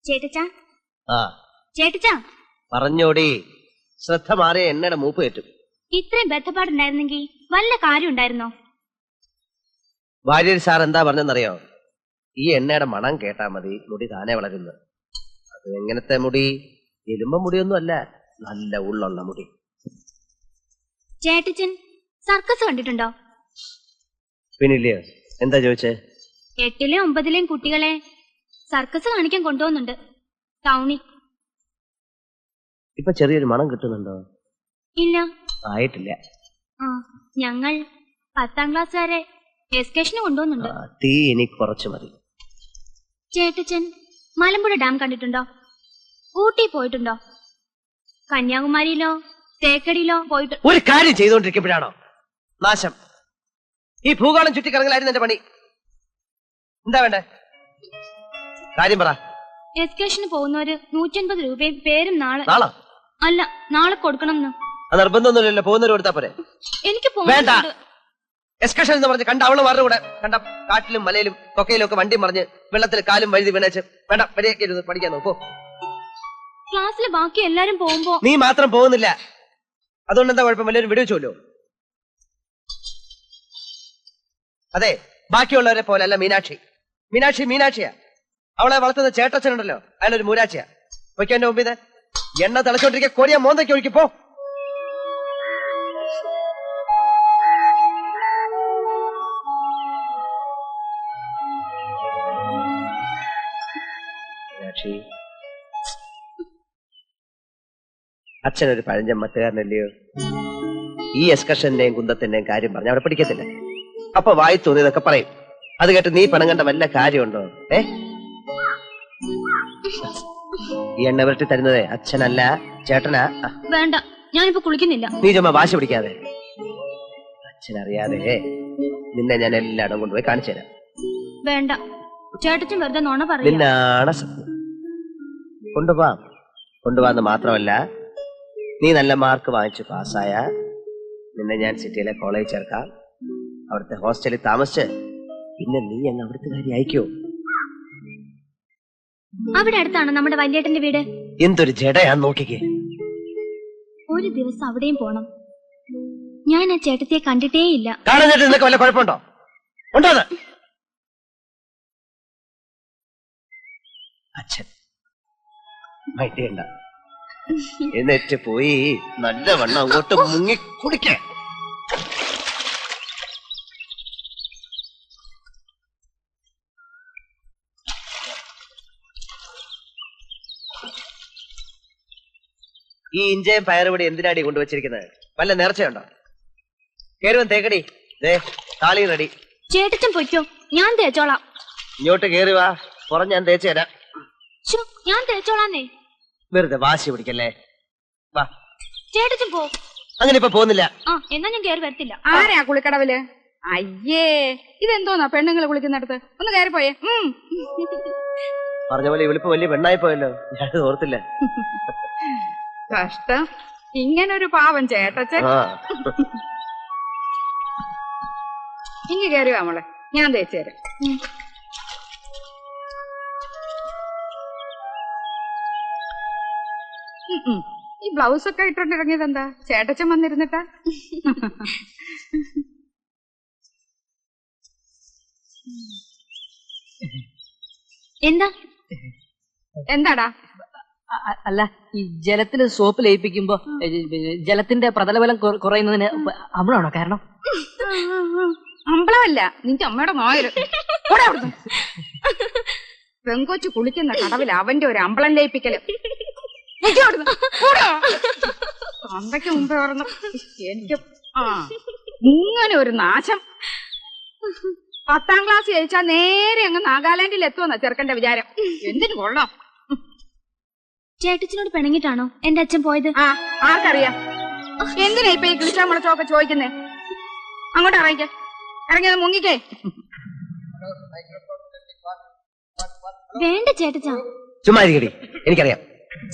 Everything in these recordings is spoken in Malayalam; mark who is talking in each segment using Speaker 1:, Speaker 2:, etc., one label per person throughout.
Speaker 1: ചേട്ടച്ചാ
Speaker 2: ആ
Speaker 1: ചേട്ടച്ചാ
Speaker 2: പറഞ്ഞോടി. ശ്രദ്ധ മാറിയ എണ്ണയുടെ മൂപ്പ് കയറ്റും.
Speaker 1: ഇത്രയും ബന്ധപ്പാടുണ്ടായിരുന്നെങ്കിൽ വല്ല കാര്യം ഉണ്ടായിരുന്നോ?
Speaker 2: വാര്യർ സാർ എന്താ പറഞ്ഞെന്നറിയോ? ഈ എണ്ണയുടെ മണം കേട്ടാ മതി മുടി താനെ വളരുന്നു. അത് എങ്ങനത്തെ മുടി? എലുമ്പ മുടിയൊന്നും അല്ല, നല്ല ഉള്ളുള്ള മുടി.
Speaker 1: ചേട്ടച്ചൻ സർക്കസ് കണ്ടിട്ടുണ്ടോ?
Speaker 2: പിന്നില്ലയോ? എന്താ ചോദിച്ചേ?
Speaker 1: 8ലെയും 9ലെയും കുട്ടികളെ സർക്കസ് കാണിക്കാൻ കൊണ്ടുപോകുന്നുണ്ട് ടൗണിൽ.
Speaker 2: ഇപ്പൊ ചെറിയൊരു മണം കിട്ടുന്നുണ്ടോ?
Speaker 1: ഇല്ല,
Speaker 2: ആയിട്ടില്ല.
Speaker 1: ആ ഞങ്ങൾ 10ാം ക്ലാസ് വരെ എസ്കേഷന് കൊണ്ടുപോകുന്നുണ്ട്.
Speaker 2: തീ ഇനി കുറച്ച് മതി.
Speaker 1: ചേട്ടച്ചൻ മലമ്പുഴ ഡാം കണ്ടിട്ടുണ്ടോ? ഊട്ടി പോയിട്ടുണ്ടോ? കന്യാകുമാരിയിലോ തേക്കടിയിലോ പോയിട്ട്?
Speaker 2: ഒരു കാര്യം ചെയ്തുകൊണ്ടിരിക്കുമ്പോഴാണോ നാശം? ഈ ഭൂഗോളം ചുറ്റിക്കറങ്ങലായിരുന്നു എന്റെ പണി. എന്താ വേണ്ടേ? കാര്യം പറ.
Speaker 1: എസ്കേഷന് പോകുന്നവര് 150 രൂപയും പേരും നാളെ
Speaker 2: അല്ല
Speaker 1: നാളെ കൊടുക്കണം.
Speaker 2: നിർബന്ധമൊന്നുമില്ലല്ലോ, പോകുന്നവര് കൊടുത്താ പോരെ?
Speaker 1: എനിക്ക്
Speaker 2: വേണ്ട. എസ്കേഷൻ എന്ന് പറഞ്ഞ് കണ്ട അവള് മാറുടെ കൂടെ കണ്ട കാട്ടിലും മലയിലും കൊക്കയിലും ഒക്കെ വണ്ടി മറിഞ്ഞ് വെള്ളത്തിൽ കാലും വഴുതി വീണേച്ച് വേണ്ട വരെയൊക്കെ ഇരുന്ന് പഠിക്കാൻ നോക്കൂ.
Speaker 1: ക്ലാസ്സിലെ ബാക്കി എല്ലാരും പോകുമ്പോ
Speaker 2: നീ മാത്രം പോകുന്നില്ല, അതുകൊണ്ട് എന്താ കുഴപ്പം? എല്ലാവരും വിടുവെച്ചോല്ലോ. അതെ, ബാക്കിയുള്ളവരെ പോലെ അല്ല മീനാക്ഷി. മീനാക്ഷിയാ. അവളെ വളർത്തുന്ന ചേട്ടച്ചനുണ്ടല്ലോ, അയാളൊരു മൂരാച്ചിയാ. പൊയ്ക്കോ എന്റെ മുമ്പിന്ന്. എണ്ണ തിളച്ചോണ്ടിരിക്കുക കോരിയ മോന്തയ്ക്ക് ഒഴുക്കിപ്പോ. മീനാക്ഷി, അച്ഛനൊരു പഴഞ്ചൻ മട്ടുകാരനല്ലയോ? ഈ എസ്കർഷന്റെയും കുന്തത്തിന്റെയും കാര്യം പറഞ്ഞ അവിടെ പിടിക്കത്തില്ല. അപ്പൊ വായി തോന്നിയതൊക്കെ പറയും. അത് കേട്ട് നീ പണം കണ്ട വല്ല കാര്യമുണ്ടോ? ഈ എണ്ണ വരട്ടി തരുന്നത് അച്ഛനല്ല ചേട്ടനാ.
Speaker 1: വേണ്ട, ഞാനിപ്പോ കുളിക്കുന്നില്ല.
Speaker 2: നീ ചുമ്മാ വാശി പിടിക്കാതെ. അച്ഛനറിയാതെ നിന്നെ ഞാൻ എല്ലായിടം കൊണ്ടുപോയി കാണിച്ചു തരാം.
Speaker 1: വേണ്ട, ചേട്ടച്ചൻ വെറുതെ നോണ പറയും.
Speaker 2: നിന്നാണ് സത്യം. കൊണ്ടുപോവാന്ന് മാത്രമല്ല, നീ നല്ല മാർക്ക് വാങ്ങിച്ചു പാസ്സായ നിന്നെ ഞാൻ സിറ്റിയിലെ കോളേജ് ചേർക്കാം. അവിടുത്തെ ഹോസ്റ്റലിൽ താമസിച്ച് പിന്നെ നീ അങ്ങ് അവിടുത്തെ കാര്യം അയക്കോ?
Speaker 1: അവിടെ അടുത്താണ് നമ്മുടെ വല്യേട്ടന്റെ വീട്.
Speaker 2: എന്തൊരു ജഡയാന്ന് നോക്കിക്കേ.
Speaker 1: ഒരു ദിവസം അവിടെയും പോണം. ഞാൻ ആ ചേട്ടത്തിയെ കണ്ടിട്ടേ ഇല്ല.
Speaker 2: കാണാൻ നിനക്ക് വല്ല കുഴപ്പമുണ്ടോ? ഉണ്ടോ? അച്ഛൻ മൈറ്റേണ്ട, എന്നിട്ട് പോയി നല്ലവണ്ണം അങ്ങോട്ട് മുങ്ങി കുടിക്കേ. ഈ ഇഞ്ചയും പയറുപടി എന്തിനാടി കൊണ്ടുവച്ചിരിക്കുന്നത്? വല്ല നേർച്ചയുണ്ടോ? കേറുവൻ തേക്കടി, താളി റെഡി.
Speaker 1: ചേട്ടച്ചൻ പൊയ്ക്കോ, ഞാൻ തേച്ചോളാം.
Speaker 2: ഇങ്ങോട്ട് കേറി വാ, പുറം ഞാൻ തേച്ചു തരാം.
Speaker 1: ഞാൻ തേച്ചോളാന്നേ.
Speaker 2: വെറുതെ വാശി പിടിക്കല്ലേ. വാ
Speaker 1: ചേട്ടച്ചൻ പോ.
Speaker 2: അങ്ങനെ ഇപ്പൊ പോകുന്നില്ല.
Speaker 1: എന്നാ ഞാൻ കേറി വരത്തില്ല.
Speaker 3: ആരാ കുളിക്കടവില്? അയ്യേ, ഇതെന്തോന്നാ പെണ്ണുങ്ങൾ കുളിക്കുന്നിടത്ത്? ഒന്ന് കയറിപ്പോയേ.
Speaker 2: പറഞ്ഞ പോലെ ഇവളിപ്പോ വലിയ പെണ്ണായി പോയല്ലോ, ഞാൻ ഓർത്തില്ല.
Speaker 3: കഷ്ടം, ഇങ്ങനൊരു പാവം ചേട്ടച്ചൻ. ഇങ്ങ് കയറി നമ്മളെ, ഞാൻ തേച്ചു തരാം. ഈ ബ്ലൗസ് ഒക്കെ ഇട്ടോണ്ടിറങ്ങിയത് എന്താ? ചേട്ടച്ചൻ വന്നിരുന്നിട്ടാ? എന്താടാ?
Speaker 4: അല്ല, ഈ ജലത്തിന് സോപ്പ് ലയിപ്പിക്കുമ്പോ ജലത്തിന്റെ പ്രതലബലം കുറയുന്നതിന് അമ്ലമാണോ കാരണം?
Speaker 3: അമ്പളമല്ല, നിന്റെ അമ്മയുടെ നായര്. പെങ്കൊച്ചു കുളിക്കുന്ന കടവിൽ അവന്റെ ഒരു അമ്പളം ലയിപ്പിക്കല്. അന്നയ്ക്ക് മുമ്പേ പറഞ്ഞു എനിക്ക് ഇങ്ങനെ ഒരു നാശം. 10ാം ക്ലാസ് ജയിച്ചാ നേരെ അങ്ങ് നാഗാലാൻഡിൽ എത്തുമെന്നാ ചെറുക്കന്റെ വിചാരം. എന്തിനു കൊള്ളാം.
Speaker 1: ചേട്ടച്ചനോട് പിണങ്ങിട്ടാണോ എന്റെ അച്ഛൻ പോയത്?
Speaker 3: ആർക്കറിയാം. എന്തിനാ ഇപ്പൊ ഈ കിളിച്ചാ മുളച്ചൊക്കെ ചോദിക്കുന്നേ? അങ്ങോട്ട് ഇറങ്ങിക്കേ, ഇറങ്ങിയത് മുങ്ങിക്കേ.
Speaker 1: വേണ്ട ചേട്ടച്ചാ,
Speaker 2: ചുമ്മാ എനിക്കറിയാം.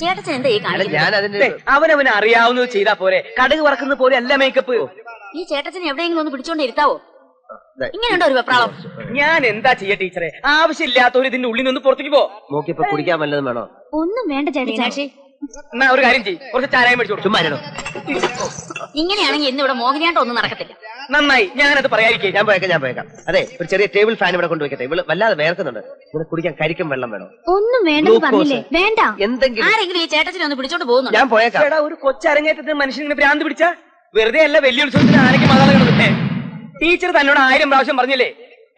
Speaker 1: ചേട്ടച്ചൻ എന്താ ഈ കാണിക്കുന്നത്?
Speaker 4: അവനവന് അറിയാവുന്നത് ചെയ്താ പോരെ. കടുക് വറക്കുന്ന പോലെ അല്ല മേക്കപ്പ്.
Speaker 1: ഈ ചേട്ടച്ചൻ എവിടെയെങ്കിലും ഒന്ന് പിടിച്ചോണ്ട് ഇരുത്താവോ?
Speaker 5: ഇങ്ങനെയുണ്ടോ ഒരു വെപ്രാളം?
Speaker 6: ഞാൻ എന്താ ചെയ്യ ടീച്ചറെ? ആവശ്യമില്ലാത്തവർ ഇതിന്റെ ഉള്ളിൽ നിന്ന് പുറത്തേക്ക് പോ.
Speaker 2: നോക്കിയപ്പോ കുടിക്കാൻ വല്ലതും വേണോ?
Speaker 1: ഒന്നും വേണ്ട ചേട്ടച്ചാ.
Speaker 6: എന്നാ ഒരു കാര്യം ചെയ്യും, കുറച്ച് ചാരായം മേടിച്ചു കൊടുക്കും.
Speaker 2: ചുമ്മാ
Speaker 5: ഇങ്ങനെയാണെങ്കിൽ ഇന്ന് ഇവിടെ മോഹിനിയാട്ടം ഒന്നും നടക്കത്തില്ല.
Speaker 6: നന്നായി, ഞാനത് പറയാതിരിക്കേ.
Speaker 2: ഞാൻ പോയേക്കാം. അതെ, ഒരു ചെറിയ ടേബിൾ ഫാൻ ഇവിടെ കൊണ്ടുവയ്ക്കട്ടെ. ഇവള് വല്ലാതെ വേർക്കുന്നുണ്ട്. ഇവിടെ കുടിക്കാൻ കരിക്കും വെള്ളം വേണോ?
Speaker 1: ഒന്നും വേണ്ടെന്ന് പറഞ്ഞില്ലേ? വേണ്ട.
Speaker 2: എന്തെങ്കിലും
Speaker 5: ആരെങ്കിലും ഈ ചേട്ടച്ചിനെ ഒന്ന് പിടിച്ചോണ്ട് പോകുന്നു.
Speaker 2: ഞാൻ പോയേക്കാം.
Speaker 6: ചേട്ടാ, ഒരു കൊച്ചരങ്ങേറ്റത്തിന് മനുഷ്യനിങ്ങനെ ഭ്രാന്ത് പിടിച്ച വെറുതെ അല്ല വലിയ ഉത്സവത്തിന് ആനയ്ക്ക് മതാള കിടന്നിട്ടേ. ടീച്ചർ തന്നോട് 1000 പ്രാവശ്യം പറഞ്ഞില്ലേ?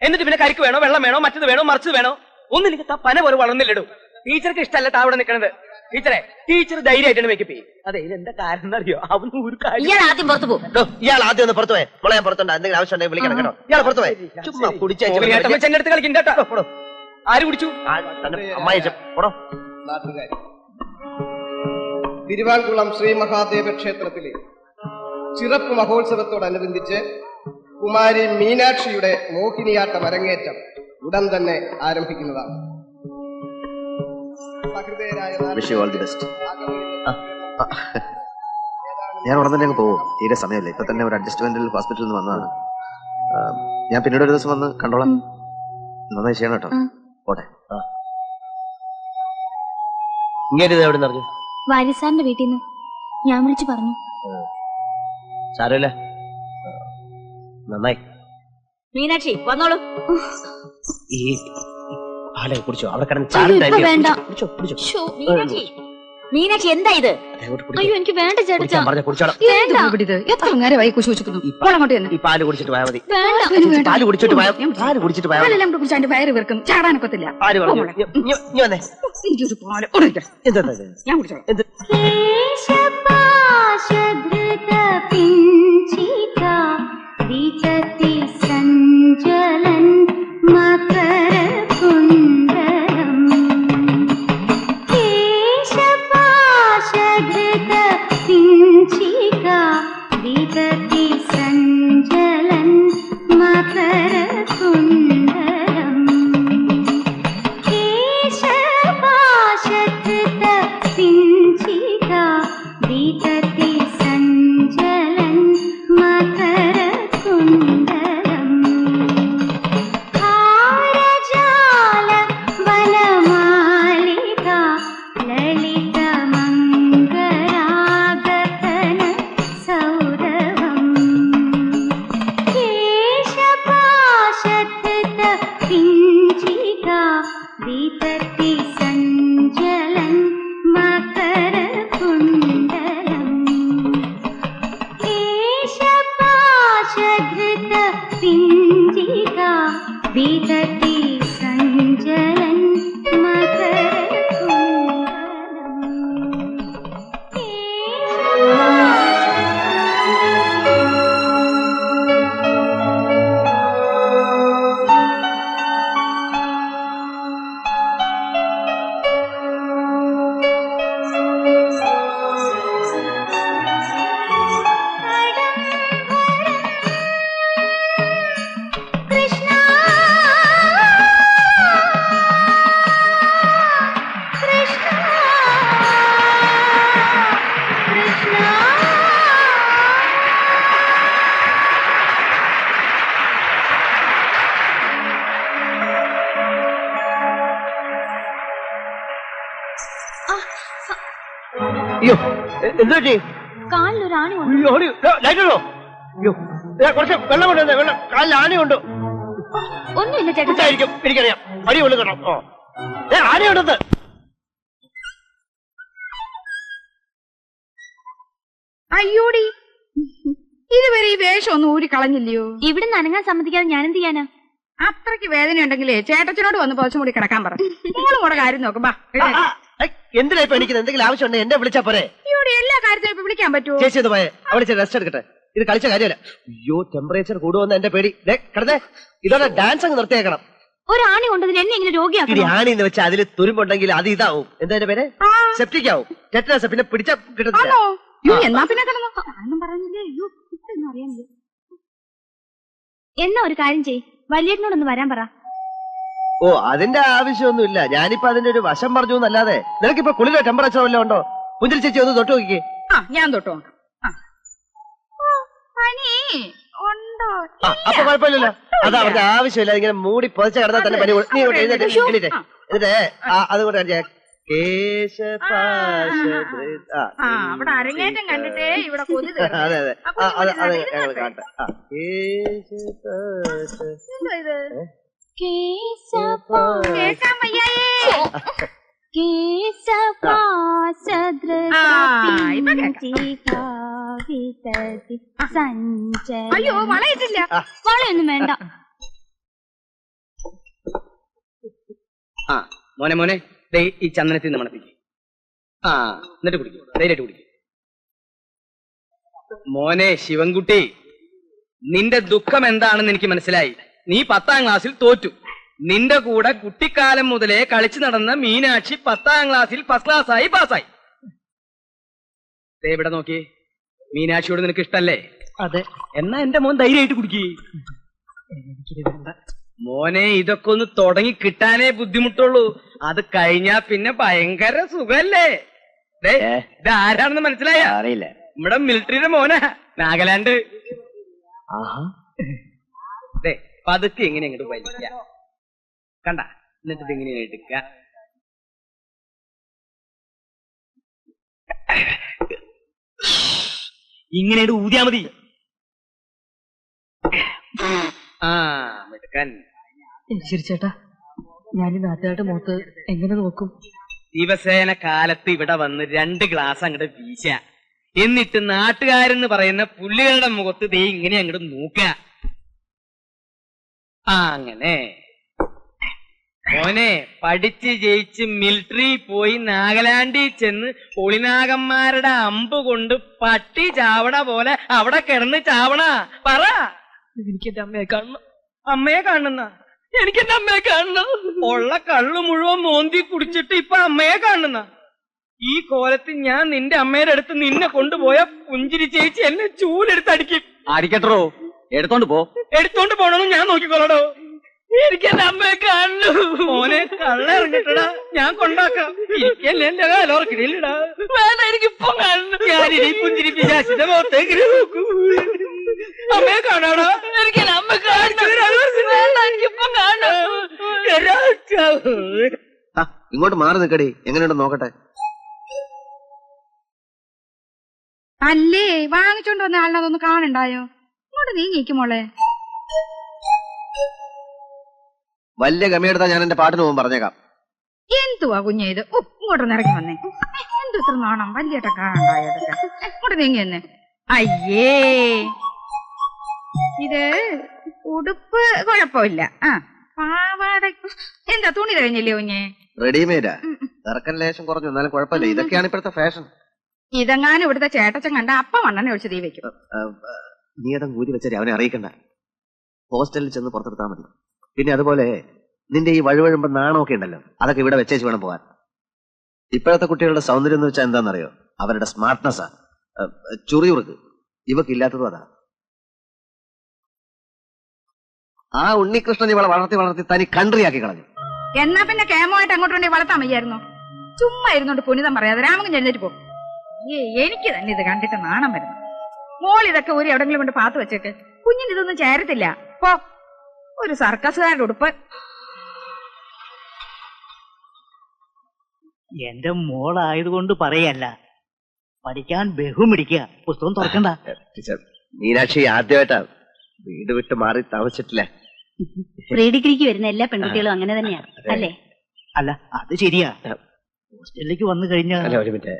Speaker 6: എന്നിട്ട് പിന്നെ കരിക്ക് വേണോ, വെള്ളം വേണോ, മറ്റത് വേണോ, മറിച്ചത് വേണോ? ഒന്നില്ലെങ്കിൽ പന പോലെ വളർന്നില്ലടും. ടീച്ചർക്ക് ഇഷ്ടമല്ല താവിടെ നിൽക്കണത്. ടീച്ചറെ, ടീച്ചർ ധൈര്യമായിട്ടാണ് മേക്കപ്പ് ചെയ്യും. അതെ, ഇതെന്താ കാരണം അറിയോ? അവന് ഒരു കാര്യം.
Speaker 5: ഇയാൾ ആദ്യം പുറത്തു പോകും.
Speaker 2: ഇയാൾ ആദ്യം ഒന്ന് പുറത്തു പോയെ. മോളെ ഞാൻ പുറത്തുണ്ട്. എന്തെങ്കിലും ആവശ്യം ഉണ്ടെങ്കിൽ വിളിക്കണം കേട്ടോ. ഇയാൾ പുറത്തു പോയെ. ചുമ്മാ കുടിച്ചു
Speaker 6: എന്റെ അടുത്ത് കളിക്കും കേട്ടോ. ആര് കുടിച്ചു?
Speaker 2: അമ്മായി പോടോ.
Speaker 7: തിരുവാങ്കുളം ശ്രീ മഹാദേവ ക്ഷേത്രത്തിലെ ചിറപ്പ് മഹോത്സവത്തോടനുബന്ധിച്ച് കുമാരി മീനാക്ഷിയുടെ മോഹിനിയാട്ടം അരങ്ങേറ്റം ഉടൻ തന്നെ ആരംഭിക്കുന്നതാണ്.
Speaker 8: Wish you all the best. ഞാൻ ഉടൻ തന്നെ അങ്ങ് പോകും. തീരെ സമയമില്ല. ഇപ്പൊ തന്നെ ഒരു അഡ്ജസ്റ്റ്മെന്റിൽ ഹോസ്പിറ്റലിൽ നിന്ന് വന്നതാണ്. ഞാൻ പിന്നീട് ഒരു ദിവസം വന്ന് കണ്ടോളാം. നന്നായി ചെയ്യണം കേട്ടോ. പോട്ടെ.
Speaker 2: ഇങ്ങനെ എവിടെ നിറഞ്ഞു?
Speaker 1: വാര്യസാറിന്റെ വീട്ടിൽ നിന്ന് ഞാൻ വിളിച്ചു പറഞ്ഞു.
Speaker 2: സാരമില്ല, നന്നായി.
Speaker 5: മീനാക്ഷി വന്നോളൂ.
Speaker 2: ഈ പാലെ കുടിച്ചോ? അവിടെ കിടന്ന്
Speaker 1: വേണ്ട.
Speaker 5: മീനാക്ഷി എന്താ ഇത്?
Speaker 1: അയ്യോ എനിക്ക് വേണ്ട ചേട്ടാ.
Speaker 3: എത്ര നേരമായി കുശുകുശുക്കുന്നു.
Speaker 2: ഈ പാല് കുടിച്ചിട്ട് പോയാൽ മതി.
Speaker 1: വേണ്ട.
Speaker 2: പാല് കുടിച്ചിട്ട് പോയാൽ
Speaker 3: പാലെല്ലാം കൂടെ കുടിച്ചാൽ എന്റെ വയറ് വീർക്കും. ചാടാനൊക്കത്തില്ല.
Speaker 2: ആര് പറഞ്ഞു? നീ വന്നേ.
Speaker 3: എനിക്കൊരു പാല് ഒടുക്ക.
Speaker 2: എന്താ
Speaker 3: ഞാൻ കുടിച്ചോളാം.
Speaker 2: എന്ത്? അയ്യോ എന്താ
Speaker 1: കാലിലൊരു ആണി
Speaker 2: കുറച്ച് വെള്ളം കൊണ്ടുവന്നേ. വെള്ളം കാലിൽ ആനയുണ്ട്.
Speaker 1: ഒന്നുമില്ല ചേട്ടാ.
Speaker 2: എനിക്കറിയാം. അടി കൊള്ളു കേട്ടോ. ആനയുണ്ടെന്ന്.
Speaker 3: അയ്യോടി, ഇതുവരെ ഈ വേഷം ഒന്നും ഊരി കളഞ്ഞില്ലയോ?
Speaker 1: ഇവിടെ നനങ്ങാൻ സമ്മതിക്കാതെ ഞാൻ എന്ത് ചെയ്യാനാ?
Speaker 3: അത്രയ്ക്ക് വേദന ഉണ്ടെങ്കിലേ ചേട്ടച്ചനോട് വന്ന് പുറച്ചും കൂടി കിടക്കാൻ പറ. മോളും കൂടെ കാര്യം നോക്കും.
Speaker 2: എന്തിനാ ഇപ്പൊ എനിക്ക് എന്തെങ്കിലും ആവശ്യമുണ്ട് എന്നെ വിളിച്ചാ പോരെ?
Speaker 3: ഇവിടെ എല്ലാ കാര്യത്തിലും ഇപ്പൊ വിളിക്കാൻ പറ്റുമോ?
Speaker 2: ചേച്ചി ഒന്ന് പോയെ. അവിടെ റെസ്റ്റ് എടുക്കട്ടെ. ഇത് കളിച്ച കാര്യമല്ല. അയ്യോ, ടെമ്പറേച്ചർ കൂടുമെന്ന് എന്റെ പേടി. കിടന്നേ, ഇതോടെ ഡാൻസ് അങ്ങ് നിർത്തിയേക്കണം.
Speaker 1: ഒരാണി കൊണ്ടതിന് എന്നെ ഇങ്ങനെ രോഗിയാക്കി.
Speaker 2: ഇനി ആണി എന്ന് വെച്ചാൽ അതിൽ തുരുമ്പുണ്ടെങ്കിൽ അത് ഇതാവും. എന്താ എന്റെ പേര്? സെപ്റ്റിക് ആവും. ടെറ്റനസ്. പിന്നെ പിടിച്ച കിട്ടത്തില്ല.
Speaker 3: എന്നാ പിന്നെ കിടന്നു പറഞ്ഞില്ലേ? അയ്യോ, ഇതൊന്നും അറിയാനില്ല.
Speaker 1: എന്നാ ഒരു കാര്യം ചെയ്, വലിയേട്ടനോടൊന്ന് വരാൻ പറ.
Speaker 2: ഓ, അതിന്റെ ആവശ്യമൊന്നുമില്ല. ഞാനിപ്പോ അതിന്റെ ഒരു വശം പറഞ്ഞു എന്നല്ലാതെ. നിനക്കിപ്പോ കുളിരോ ടെമ്പറേച്ചറോ വല്ലതും ഉണ്ടോ? മുന്തിരി ചേച്ചി ഒന്ന് തൊട്ട് നോക്കിക്കേ.
Speaker 3: ഞാൻ തൊട്ട് നോക്കാം. പനി ഉണ്ട്. ഉണ്ടോ?
Speaker 2: അപ്പൊ കുഴപ്പമില്ലല്ലോ. അത് അവരുടെ ആവശ്യമില്ല. ഇങ്ങനെ മൂടി പൊതിച്ച കിടന്നാൽ തന്നെ പനി നീ ഇങ്ങോട്ട് എഴുന്നേറ്റ് എന്നിട്ട് അതുകൊണ്ട്
Speaker 3: അവിടെ അരങ്ങേറ്റം കണ്ടിട്ടേ ഇവിടെ കൊതി
Speaker 2: അതെ അതെ അത് ഞങ്ങൾ കാണട്ടെ.
Speaker 3: കേൾക്കാൻ വയ്യായേ. അയ്യോ വളയിട്ടില്ല.
Speaker 1: വളയൊന്നും വേണ്ട.
Speaker 6: ആ മോനെ മോനെ ദേ ഈ ചന്ദനത്തിൽ നിന്ന് മണപ്പിക്കും. ആ എന്നിട്ട് കുടിക്കും, ധൈര്യമായിട്ട് കുടിക്കും. മോനെ ശിവൻകുട്ടി, നിന്റെ ദുഃഖം എന്താണെന്ന് എനിക്ക് മനസ്സിലായി. നീ 10ാം ക്ലാസ്സിൽ തോറ്റു. നിന്റെ കൂടെ കുട്ടിക്കാലം മുതലേ കളിച്ചു നടന്ന മീനാക്ഷി 10ാം ക്ലാസ്സിൽ ഫസ്റ്റ് ക്ലാസ്സായി പാസ്സായി. ഇവിടെ നോക്കി, മീനാക്ഷിയോട് നിനക്ക് ഇഷ്ടല്ലേ?
Speaker 4: അതെ.
Speaker 6: എന്നാ എന്റെ മോൻ ധൈര്യമായിട്ട് കുടിക്കേ. മോനെ ഇതൊക്കെ ഒന്ന് തുടങ്ങി കിട്ടാനേ ബുദ്ധിമുട്ടുള്ളൂ. അത് കഴിഞ്ഞാ പിന്നെ ഭയങ്കര സുഖല്ലേ. ഇത് ആരാണെന്ന് മനസ്സിലായ?
Speaker 2: അറിയില്ല.
Speaker 6: നമ്മുടെ മിലിറ്ററിയുടെ മോനാ, നാഗാലാൻഡ്. പതുക്കെ എങ്ങനെ ഇങ്ങോട്ട് വലിക്ക കണ്ട, എന്നിട്ട് ഇങ്ങനെ എടുക്ക. ഇങ്ങനെ ഊതിയാ മതി. ആ മെടുക്കൻ.
Speaker 4: ശരി ചേട്ടാ, ഞാൻ ഈ നാട്ടുകാരുടെ മുഖത്ത് എങ്ങനെ നോക്കും?
Speaker 6: ദിവസേന കാലത്ത് ഇവിടെ വന്ന് 2 ഗ്ലാസ് അങ്ങോട്ട് വീശ, എന്നിട്ട് നാട്ടുകാരെന്ന് പറയുന്ന പുള്ളികളുടെ മുഖത്ത് ദേ ഇങ്ങനെ അങ്ങോട്ട് നോക്ക. അങ്ങനെ മോനെ പഠിച്ച് ജയിച്ച് മിലിറ്ററി പോയി നാഗാലാൻഡിൽ ചെന്ന് പൊളിനാഗന്മാരുടെ അമ്പ് കൊണ്ട് പട്ടി ചാവണ പോലെ അവിടെ കിടന്ന് ചാവണ. പറ,
Speaker 4: എനിക്ക് എന്റെ അമ്മയെ കാണണം.
Speaker 6: അമ്മയെ കാണുന്ന? എനിക്ക് എന്റെ അമ്മയെ കാണണം. ഉള്ള കള്ളു മുഴുവൻ മോന്തി കുടിച്ചിട്ട് ഇപ്പൊ അമ്മയെ കാണുന്ന? ഈ കോലത്തിൽ ഞാൻ നിന്റെ അമ്മയുടെ അടുത്ത് നിന്നെ കൊണ്ടുപോയ പുഞ്ചിരി ചേച്ചി എന്നെ ചൂലെടുത്തടിക്കും.
Speaker 2: അടിക്കട്ടോ, എടുത്തോണ്ട് പോ.
Speaker 6: എടുത്തോണ്ട് പോണെന്ന് ഞാൻ നോക്കിക്കോളടോ. എനിക്ക് എന്റെ അമ്മയെ കാണു. മോനെ കള്ള ഇറങ്ങിട്ടടാ, ഞാൻ കൊണ്ടാക്കാം. എനിക്കല്ലേ എന്റെ കാലോർക്കിടയിലിടാ. വേണ്ട, എനിക്കിപ്പൊ കാണുന്നു. ഞാനിനി പുഞ്ചിരി പിശാചിന്റെ മുഖത്തേക്ക് നോക്കൂ. അമ്മയെ കാണാടാ. എനിക്ക് എന്റെ അമ്മ കാണു. എനിക്കിപ്പൊ കാണു.
Speaker 8: ഇങ്ങോട്ട് മാറി നിൽക്കടി, എങ്ങനെയുണ്ടെന്ന് നോക്കട്ടെ.
Speaker 3: അല്ലേ വാങ്ങിച്ചോണ്ട് വന്ന ആളിനെ അതൊന്ന് കാണണ്ടായോ? ഇങ്ങോട്ട് നീങ്ങിക്കും മോളെ.
Speaker 8: വലിയ ഗമയെടുത്താ ഞാൻ എന്റെ പാട്ടിന് പോകും, പറഞ്ഞേക്കാം.
Speaker 3: എന്തുവാ കുഞ്ഞെ ഇത്? ഇങ്ങോട്ടൊന്ന് ഇറങ്ങി വന്നേ. എന്തു ഇത്ര നാണം വലിയേട്ട കാണണ്ടായോ? ഇങ്ങോട്ട് നീങ്ങി വന്നേ. അയ്യേ, ഇത് ഉടുപ്പ് കുഴപ്പമില്ല. ആ പാവാട എന്താ തുണി കഴിഞ്ഞില്ലേ കുഞ്ഞെ?
Speaker 8: റെഡിമെയ്ഡാ, ഇറക്കൻ ലേശം കുറഞ്ഞു, എന്നാലും കുഴപ്പമില്ല. ഇതൊക്കെയാണ് ഇപ്പോഴത്തെ ഫാഷൻ.
Speaker 3: ഇതെങ്ങാനും ഇവിടുത്തെ ചേട്ടച്ചൻ കണ്ട അപ്പ മണ്ണെണ്ണ ഒഴിച്ച് തീ വെക്കും.
Speaker 8: നീ അതങ്ങ് ഊരി വെച്ചാൽ അവനെ അറിയിക്കണ്ട. ഹോസ്റ്റലിൽ ചെന്ന് പുറത്തെടുത്താൽ മതി. പിന്നെ അതുപോലെ നിന്റെ ഈ വഴുവഴുമ്പ നാണമൊക്കെ ഉണ്ടല്ലോ, അതൊക്കെ ഇവിടെ വെച്ചേച്ച് വേണം പോവാൻ. ഇപ്പോഴത്തെ കുട്ടികളുടെ സൗന്ദര്യം എന്ന് വെച്ചാൽ എന്താണെന്നറിയോ? അവരുടെ സ്മാർട്ട്നെസ്സാ. ചുറിയുറുക്ക് ഇവക്കില്ലാത്തതും അതാ. ആ ഉണ്ണികൃഷ്ണൻ ഇവളെ വളർത്തി വളർത്തി തനി കൺട്രിയാക്കി കളഞ്ഞു.
Speaker 3: എന്നാ പിന്നെ കേമമായിട്ട് അങ്ങോട്ടുണ്ടെങ്കിൽ വളർത്താൻ വയ്യായിരുന്നു. ചുമ്മാ ഇരുന്നോണ്ട് പുനിതം പറയാതെ രാമകൻ ചെന്നിട്ട് പോ. എനിക്ക് തന്നെ ഇത് കണ്ടിട്ട് നാണം വരുന്നു. മോൾ ഇതൊക്കെ ഒരു എവിടെങ്കിലും കൊണ്ട് പാത്ത് വെച്ചിട്ട് കുഞ്ഞിന് ഇതൊന്നും ചേരത്തില്ല. പോ, ഒരു സർക്കസുകാരുടെ ഉടുപ്പ്.
Speaker 9: എന്റെ മോളായതുകൊണ്ട് പറയല്ല, പഠിക്കാൻ ബഹുമിടിക്കുക. പുസ്തകം തുറക്കണ്ട.
Speaker 2: മീനാക്ഷി ആദ്യമായിട്ടാ വീട് വിട്ട് മാറി താമസിച്ചിട്ടില്ല.
Speaker 5: പ്രീ ഡിഗ്രിക്ക് വരുന്ന എല്ലാ പെൺകുട്ടികളും അങ്ങനെ തന്നെയാ അല്ലേ?
Speaker 9: അല്ല, അത് ശരിയാ. ഹോസ്റ്റലിലേക്ക് വന്നു കഴിഞ്ഞാൽ
Speaker 2: അല്ല, ഒരു മിനിറ്റ്.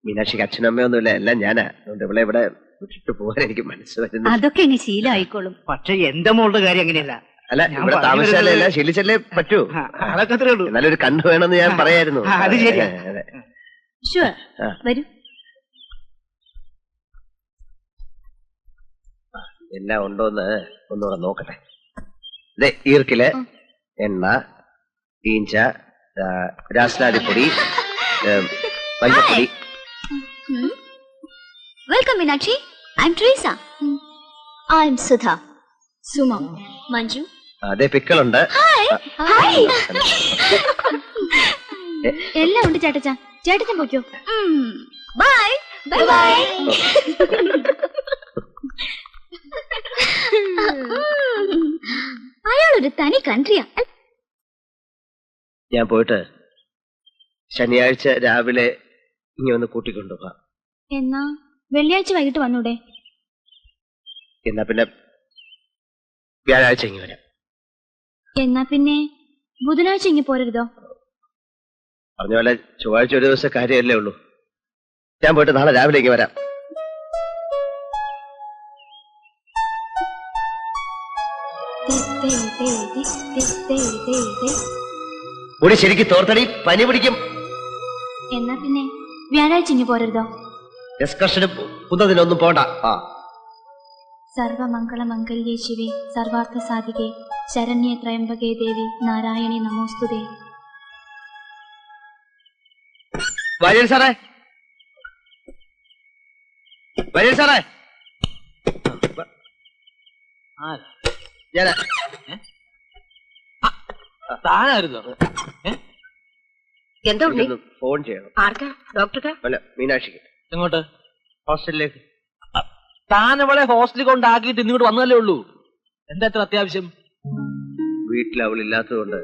Speaker 2: മീനാക്ഷിക്ക് അച്ഛനും അമ്മയൊന്നുമില്ല, എല്ലാം ഞാനാ. അതുകൊണ്ട് ഇവിടെ ഇവിടെ വിട്ടിട്ട് പോകാൻ എനിക്ക് മനസ്സ് വരുന്നു.
Speaker 5: അതൊക്കെ ഇനി ശീലമായിക്കോളും.
Speaker 9: പക്ഷെ എന്റെ മോളുടെ കാര്യം അങ്ങനെയല്ല.
Speaker 2: അല്ല, ഇവിടെ താമസിച്ചാലേ എല്ലാം ശീലിച്ചല്ലേ പറ്റൂ.
Speaker 9: അതൊക്കെ അത്രേ ഉള്ളൂ.
Speaker 2: നല്ലൊരു കണ്ണു വേണമെന്ന് ഞാൻ പറയായിരുന്നു.
Speaker 9: അത് ശരിയാ.
Speaker 5: ഷുവർ, വരൂ.
Speaker 2: എല്ലാം ഉണ്ടോന്ന് ഒന്നുകൂടെ നോക്കട്ടെ. ഈർക്കില്, എണ്ണ, ഈഞ്ച, രാസ്നാദിപ്പൊടി, മഞ്ഞപ്പൊടി.
Speaker 1: Welcome Meenakshi. I M Treesa. I M Sudha. Suma. Manju.
Speaker 2: അതെ, പിക്കളുണ്ട്.
Speaker 1: ഹായ്. എല്ലാം ഉണ്ട് ചേട്ടച്ചാ. ചേട്ടച്ചൻ പോയിക്കോ. Bye bye bye. അതൊരു തനി കൺട്രിയാ.
Speaker 2: ഞാൻ പോയിട്ട് ശനിയാഴ്ച രാവിലെ ഇനി ഒന്ന് കൂട്ടിക്കൊണ്ടുപോകാം.
Speaker 1: എന്നാ വെള്ളിയാഴ്ച വൈകിട്ട് വന്നൂടെ?
Speaker 2: എന്നാ പിന്നെ വ്യാഴാഴ്ച ഇങ്ങി വരാം.
Speaker 1: എന്നാ പിന്നെ ബുധനാഴ്ച ഇങ്ങി പോരരുതോ?
Speaker 2: പറഞ്ഞ പോലെ ചൊവ്വാഴ്ച ഒരു ദിവസം കാര്യമല്ലേ ഉള്ളൂ. ഞാൻ പോയിട്ട് നാളെ രാവിലെ ഇങ്ങി വരാം. മുടി ശരിക്കും തോർത്തടി, പനി പിടിക്കും.
Speaker 1: എന്നാ പിന്നെ വ്യാഴാഴ്ച ഇങ്ങി പോരരുതോ?
Speaker 2: എക്സ്കർഷനും പുന്നതിനൊന്നും പോണ്ട.
Speaker 1: സർവമംഗളമംഗല്യേ ശിവേ സർവാർത്ഥ സാധികേ ശരണ്യേ ത്രയംബകേ ദേവി നാരായണി നമോസ്തുതേ.
Speaker 2: വര്യൻ സാറേ, വര്യൻ സാറേ, ഞാൻ
Speaker 6: താനായിരുന്നോ?
Speaker 5: എന്താ ഉണ്ണി?
Speaker 2: ഫോൺ ചെയ്യണം.
Speaker 5: ആർക്കാ? ഡോക്ടർക്കാ?
Speaker 2: അല്ല, മീനാക്ഷിക്ക്.
Speaker 6: എങ്ങോട്ട്?
Speaker 2: ഹോസ്റ്റലിലേക്ക്.
Speaker 6: താൻ അവളെ ഹോസ്റ്റലിൽ കൊണ്ടാക്കിയിട്ട് ഇന്നിങ്ങോട്ട് വന്നതല്ലേ ഉള്ളൂ. എന്താ എത്ര അത്യാവശ്യം?
Speaker 2: വീട്ടിൽ അവളില്ലാത്തതുകൊണ്ട്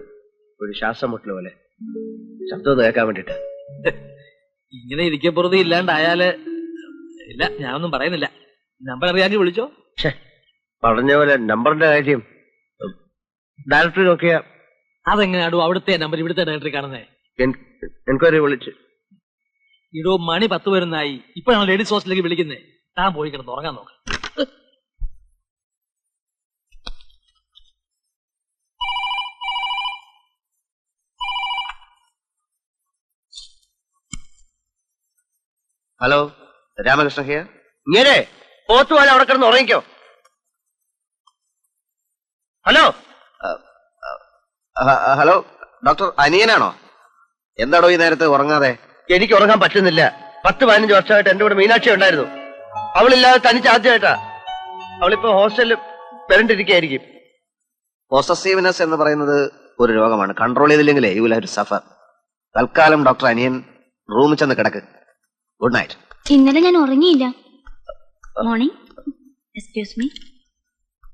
Speaker 2: ഒരു ശ്വാസം മുട്ടൽ പോലെ ശബ്ദം കേൾക്കാൻ വേണ്ടിട്ട്.
Speaker 6: ഇങ്ങനെ ഇരിക്കപ്പുറത്ത് ഇല്ലാണ്ടായാല് ഇല്ല, ഞാനൊന്നും പറയുന്നില്ല. നമ്പർ അറിയാമെങ്കിൽ വിളിച്ചോ.
Speaker 2: പറഞ്ഞ പോലെ നമ്പറിന്റെ കാര്യം ഡയറക്ടറി നോക്കിയാ
Speaker 6: അതെങ്ങനെയാടോ അവിടുത്തെ നമ്പർ ഇവിടുത്തെ ഡയറക്ടറി കാണുന്നേ?
Speaker 2: എൻക്വയറി വിളിച്ചു.
Speaker 6: ഇടോ മണി 10 വരുന്നായി. ഇപ്പോഴാണ് ലേഡീസ് ഹോസ്റ്റലിലേക്ക് വിളിക്കുന്നേ. താൻ പോയി കിടന്ന് ഉറങ്ങാൻ നോക്കാം.
Speaker 8: Hello, Ramakrishna here.
Speaker 2: ഇങ്ങനെ പോത്തുപോലെ അവിടെ കിടന്ന് ഉറങ്ങിക്കോ. ഹലോ
Speaker 8: ഹലോ, ഡോക്ടർ അനിയനാണോ? എന്താണോ ഈ നേരത്തെ ഉറങ്ങാതെ?
Speaker 2: എനിക്ക് ഉറങ്ങാൻ പറ്റുന്നില്ല. 10-15 വർഷമായിട്ട് എന്റെ കൂടെ മീനാക്ഷി ഉണ്ടായിരുന്നു. അവളില്ലാതെ തനിച്ച് ആദ്യമായിട്ടാ. അവളിപ്പോ ഹോസ്റ്റലിൽ വരണ്ടിരിക്കുകയായിരിക്കും.
Speaker 8: പോസസീവ്നെസ് എന്ന് പറയുന്നത് ഒരു രോഗമാണ്. കൺട്രോൾ ചെയ്തില്ലെങ്കിലേ you will have to suffer. തൽക്കാലം ഡോക്ടർ അനിയൻ റൂമിൽ ചെന്ന് കിടക്ക്. Good night.
Speaker 1: ഇന്നലെ ഞാൻ ഉറങ്ങിയില്ല. മോർണിംഗ്. Excuse me.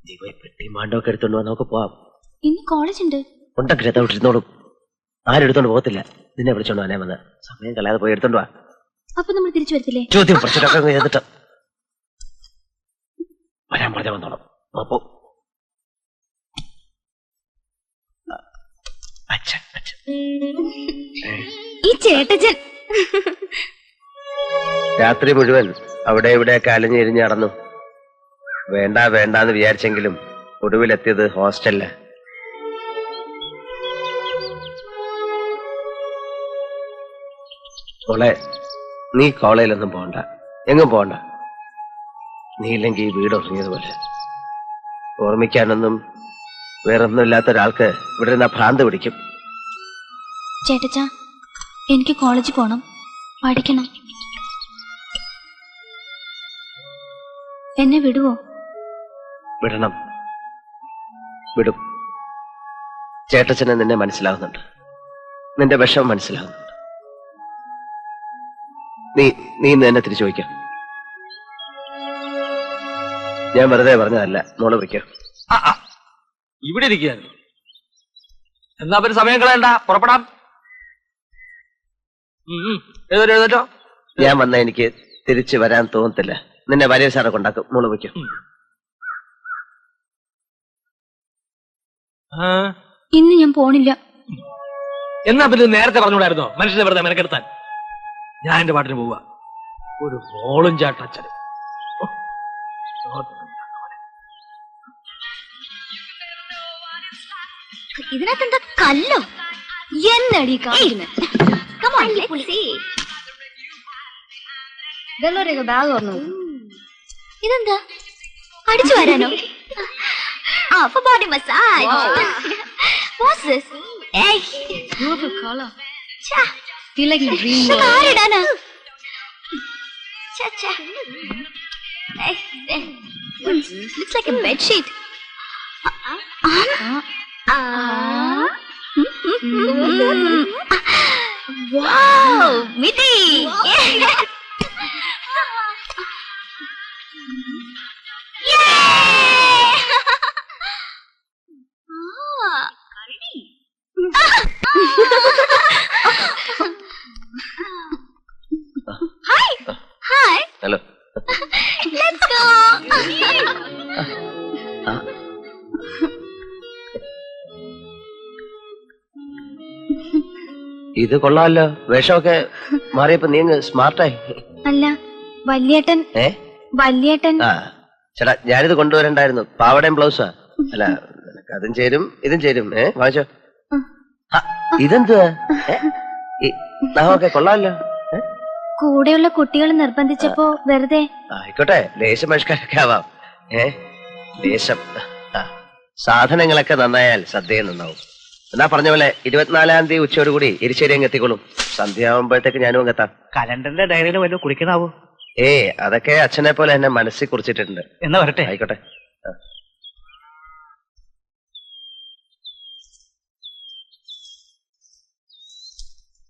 Speaker 2: നീ പോയി പെട്ടി മാണ്ടൊക്കെ എടുത്തോണ്ട് പോവാൻ നമുക്ക് പോവാം.
Speaker 1: ഇന്ന് കോളേജ് ഉണ്ട്.
Speaker 2: ഉണ്ടെങ്കിൽ അത് വിട്ടിരുന്നോളും. ആരും എടുത്തോണ്ട് പോകത്തില്ല. നിന്നെ വിളിച്ചോണ്ട് വന്നേ വന്ന്. സമയം കളയാതെ പോയി എടുത്തോണ്ട് വാ.
Speaker 1: അപ്പൊ നമ്മൾ തിരിച്ചു വരത്തില്ലേ?
Speaker 2: ചോദ്യം കുറച്ചിട്ടൊക്കെ ചെയ്തിട്ട് വരാൻ പറഞ്ഞ വന്നോളാം. അപ്പോ
Speaker 1: ഈ ചേട്ടച്ചൻ
Speaker 2: രാത്രി മുഴുവൻ അവിടെ ഇവിടെയൊക്കെ അലഞ്ഞിരിഞ്ഞ് നടന്നു. വേണ്ട വേണ്ടാന്ന് വിചാരിച്ചെങ്കിലും ഒടുവിലെത്തിയത് ഹോസ്റ്റലില്. മോളെ, നീ കോളേജിലൊന്നും പോകണ്ട, എങ്ങും പോകണ്ട. നീ ഇല്ലെങ്കിൽ ഈ വീട് ഉറങ്ങിയതുപോലെ. ഓർമ്മിക്കാനൊന്നും വേറൊന്നും ഇല്ലാത്ത ഒരാൾക്ക് ഇവിടെ നിന്ന് ഭ്രാന്ത് പിടിക്കും.
Speaker 1: ചേട്ടച്ച, എനിക്ക് കോളേജിൽ പോണം, പഠിക്കണം. എന്നെ വിടുവോ?
Speaker 2: വിടണം, വിടും. ചേട്ടച്ചനെ നിന്നെ മനസ്സിലാവുന്നുണ്ട്, നിന്റെ വിഷമം മനസ്സിലാവുന്നുണ്ട്. നീ ഇന്ന് എന്നെ തിരിച്ചു വയ്ക്കാം. ഞാൻ വെറുതെ പറഞ്ഞതല്ല. മോള് വയ്ക്കാം.
Speaker 6: ഇവിടെ ഇരിക്കുകയാണ്. എന്നാ പിന്നെ സമയം കളയണ്ട, പുറപ്പെടാം. എഴുതേറ്റോ?
Speaker 2: ഞാൻ വന്ന എനിക്ക് തിരിച്ചു വരാൻ തോന്നത്തില്ല. നിന്നെ വലിയ സാറെ കൊണ്ടാക്കും. മോള് വയ്ക്കാം.
Speaker 1: ഇന്ന് ഞാൻ പോണില്ല.
Speaker 6: എന്നാ പിന്നെ നേരത്തെ പറഞ്ഞുകൂടായിരുന്നോ മനുഷ്യനെ വെറുതെ മെനക്കെടുത്താൻ? ഞാൻ എന്റെ പാട്ടിന് പോവുക. ഒരു മോളും ചാട്ടച്ചൻ.
Speaker 1: ഇതിനകത്തെന്താ കല്ലോ? എന്നടി ബാഗ് വന്നു. ഇതെന്താ, അടിച്ചു വരാനോ? for body massage. What's this? Hey. Beautiful color. Cha. Feel like a dream world. Dana. Cha cha. Hey. Looks like a bed sheet. Wow, Miti.
Speaker 2: ഇത് കൊള്ളാമല്ലോ, വേഷമൊക്കെ മാറിയപ്പോ നീ സ്മാർട്ടായി.
Speaker 1: അല്ല വല്യേട്ടൻ വല്യേട്ടൻ.
Speaker 2: ആ ചേട്ടാ, ഞാനിത് കൊണ്ടുവരണ്ടായിരുന്നു. പാവടയും ബ്ലൗസാ. അല്ല അതും ചേരും ഇതും ചേരും. വാങ്ങിച്ചോ. ഇതെന്തുവാ? നാമൊക്കെ കൊള്ളാമല്ലോ.
Speaker 1: കൂടെയുള്ള കുട്ടികൾ നിർബന്ധിച്ചപ്പോ വെറുതെ.
Speaker 2: ആയിക്കോട്ടെ, ലേശം പരിഷ്കാരൊക്കെ ആവാം. ലേശം. സാധനങ്ങളൊക്കെ നന്നായാൽ സദ്യയും നന്നാവും. എന്നാ പറഞ്ഞ പോലെ 24-ാം തീയതി ഉച്ചയോടുകൂടി എരിശ്ശേരി അങ്ങ് എത്തിക്കോളും. സന്ധ്യ ആവുമ്പോഴത്തേക്ക് ഞാനും അങ്ങെത്താം.
Speaker 9: കലണ്ടറിന്റെ ഡയറിയിൽ വല്ലതും കുടിക്കണാവോ?
Speaker 2: അതൊക്കെ അച്ഛനെ പോലെ എന്നെ മനസ്സിൽ കുറിച്ചിട്ടുണ്ട്.
Speaker 9: എന്നാ വരട്ടെ.
Speaker 2: ആയിക്കോട്ടെ.